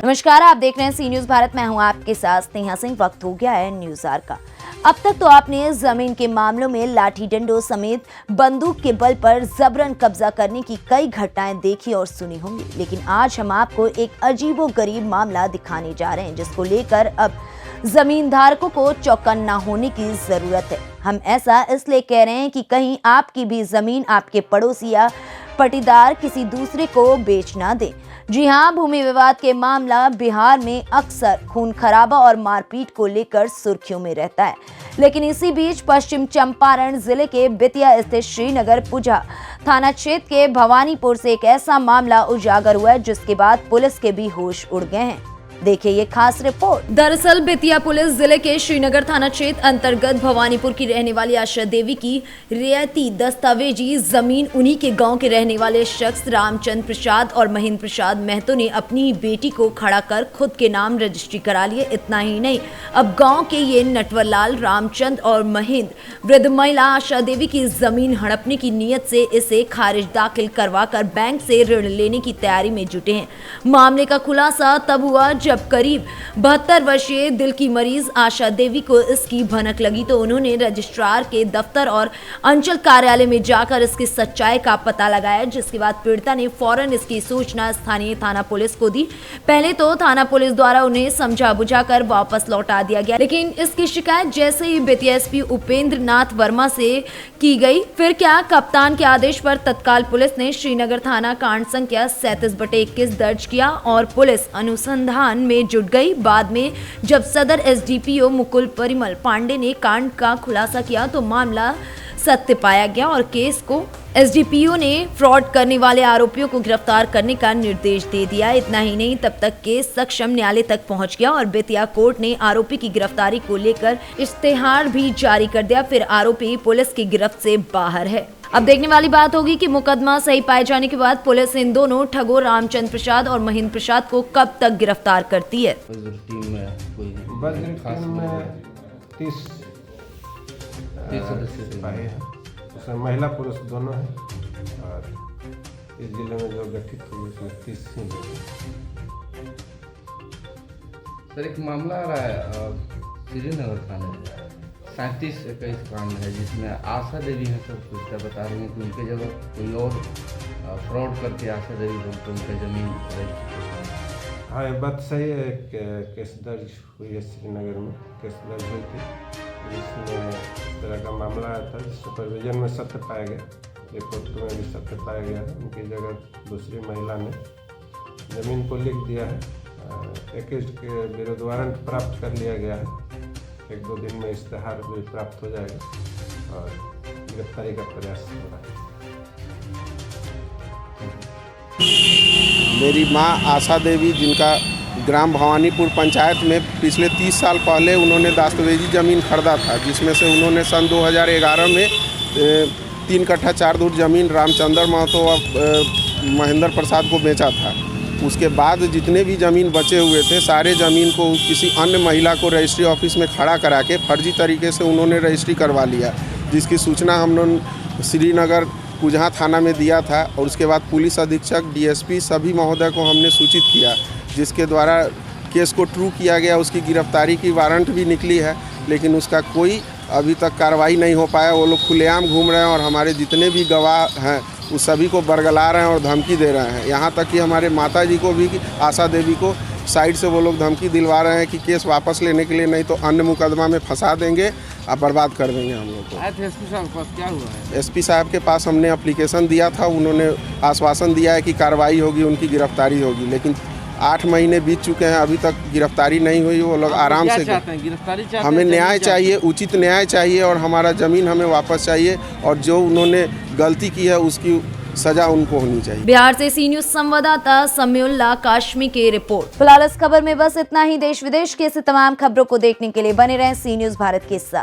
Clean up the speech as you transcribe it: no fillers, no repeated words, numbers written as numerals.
नमस्कार, आप देख रहे हैं सी न्यूज भारत। मैं हूं आपके साथ स्नेहा सिंह। वक्त हो गया है न्यूज आवर का। अब तक तो आपने जमीन के मामलों में लाठी डंडों समेत बंदूक के बल पर जबरन कब्जा करने की कई घटनाएं देखी और सुनी होंगी, लेकिन आज हम आपको एक अजीबोगरीब मामला दिखाने जा रहे हैं जिसको लेकर अब जमीन धारकों को चौकन्ना होने की जरूरत है। हम ऐसा इसलिए कह रहे हैं कि कहीं आपकी भी जमीन आपके पड़ोसी या पटीदार किसी दूसरे को बेच ना दे। जी हां, भूमि विवाद के मामला बिहार में अक्सर खून खराबा और मारपीट को लेकर सुर्खियों में रहता है, लेकिन इसी बीच पश्चिम चंपारण जिले के बेतिया स्थित श्रीनगर पुजा थाना क्षेत्र के भवानीपुर से एक ऐसा मामला उजागर हुआ है जिसके बाद पुलिस के भी होश उड़ गए हैं। देखिए ये खास रिपोर्ट। दरअसल बेतिया पुलिस जिले के श्रीनगर थाना क्षेत्र अंतर्गत भवानीपुर की रहने वाली आशा देवी की रियायती दस्तावेजी जमीन उन्हीं के गांव के रहने वाले शख्स रामचंद्र प्रसाद और महेंद्र प्रसाद महतो ने अपनी बेटी को खड़ा कर खुद के नाम रजिस्ट्री करा लिए। इतना ही नहीं, अब गाँव के ये नटवरलाल रामचंद्र और महेंद्र वृद्ध महिला आशा देवी की जमीन हड़पने की नीयत से इसे खारिज दाखिल करवा कर बैंक से ऋण लेने की तैयारी में जुटे हैं। मामले का खुलासा तब हुआ जब करीब 72 वर्षीय दिल की मरीज आशा देवी को इसकी भनक लगी तो उन्होंने रजिस्ट्रार के दफ्तर और अंचल कार्यालय में जाकर इसकी सच्चाई का पता लगाया, जिसके बाद पीड़िता ने फौरन इसकी सूचना स्थानीय थाना पुलिस को दी। पहले तो थाना पुलिस द्वारा उन्हें समझा बुझाकर वापस लौटा दिया गया, लेकिन इसकी शिकायत जैसे ही बेतिया एसपी उपेंद्र नाथ वर्मा से की गई, फिर क्या कप्तान के आदेश पर तत्काल पुलिस ने श्रीनगर थाना कांड संख्या 37/21 दर्ज किया और पुलिस अनुसंधान में जुट गई। बाद में जब सदर एसडीपीओ मुकुल परिमल पांडे ने कांड का खुलासा किया तो मामला सत्य पाया गया और केस को एसडीपीओ ने फ्रॉड करने वाले आरोपियों को गिरफ्तार करने का निर्देश दे दिया। इतना ही नहीं, तब तक केस सक्षम न्यायालय तक पहुंच गया और बेतिया कोर्ट ने आरोपी की गिरफ्तारी को लेकर इश्तेहार भी जारी कर दिया। फिर आरोपी पुलिस की गिरफ्त से बाहर है। अब देखने वाली बात होगी कि मुकदमा सही पाए जाने के बाद पुलिस इन दोनों ठगों रामचंद्र प्रसाद और महेंद्र प्रसाद को कब तक गिरफ्तार करती है। टीम में कोई टीम में 30 सदस्य सिपाही हैं, उसमें महिला पुरुष दोनों हैं और इस जिले में जो गठित हुई उसमें 30 सिंह हैं। सर एक मामला आ रहा है श्रीनगर थाने में 37-21 कांड है जिसमें आशा देवी हैं। सब कुछ बता रही हैं कि उनके जगह कोई और फ्रॉड करके आशा देवी बोलते उनका जमीन। हाँ, ये बात सही है। केस दर्ज हुई है, श्रीनगर में केस दर्ज हुई थी जिसमें इस तरह का मामला आया था। सुपरविजन में सत्य पाया गया, रिपोर्ट में भी सत्य पाया गया है। उनकी जगह दूसरी महिला ने जमीन को लिख दिया है। एक्यूज्ड के विरुद्ध वारंट प्राप्त कर लिया गया है। 1-2 दिन में इश्तेहार भी प्राप्त हो जाएगा और गिरफ्तारी का प्रयास हो रहा है। मेरी माँ आशा देवी, जिनका ग्राम भवानीपुर पंचायत में पिछले 30 साल पहले उन्होंने दस्तावेजी ज़मीन खरीदा था, जिसमें से उन्होंने सन 2011 में 3 कट्ठा 4 धुर ज़मीन रामचंद्र महतो और महेंद्र प्रसाद को बेचा था। उसके बाद जितने भी ज़मीन बचे हुए थे सारे ज़मीन को किसी अन्य महिला को रजिस्ट्री ऑफिस में खड़ा करा के फर्जी तरीके से उन्होंने रजिस्ट्री करवा लिया, जिसकी सूचना हमने श्रीनगर पुजहा थाना में दिया था और उसके बाद पुलिस अधीक्षक, डीएसपी सभी महोदय को हमने सूचित किया, जिसके द्वारा केस को ट्रू किया गया। उसकी गिरफ्तारी की वारंट भी निकली है, लेकिन उसका कोई अभी तक कार्रवाई नहीं हो पाया। वो लोग खुलेआम घूम रहे हैं और हमारे जितने भी गवाह हैं उस सभी को बरगला रहे हैं और धमकी दे रहे हैं। यहाँ तक कि हमारे माता जी को भी, आशा देवी को साइड से वो लोग धमकी दिलवा रहे हैं कि केस वापस लेने के लिए, नहीं तो अन्य मुकदमा में फंसा देंगे और बर्बाद कर देंगे हम लोग को। एसपी साहब के पास क्या हुआ है? एसपी साहब के पास हमने एप्लीकेशन दिया था। उन्होंने आश्वासन दिया है कि कार्रवाई होगी, उनकी गिरफ्तारी होगी, लेकिन 8 महीने बीत चुके हैं, अभी तक गिरफ्तारी नहीं हुई। वो लोग आराम से गिरफ्तारी चाहते हैं। हमें न्याय चाहिए, उचित न्याय चाहिए और हमारा ज़मीन हमें वापस चाहिए और जो उन्होंने गलती की है उसकी सजा उनको होनी चाहिए। बिहार से सी न्यूज संवाददाता समीउल्लाह काशमी की रिपोर्ट। फिलहाल इस खबर में बस इतना ही। देश विदेश की ऐसी तमाम खबरों को देखने के लिए बने रहें सी न्यूज भारत के साथ।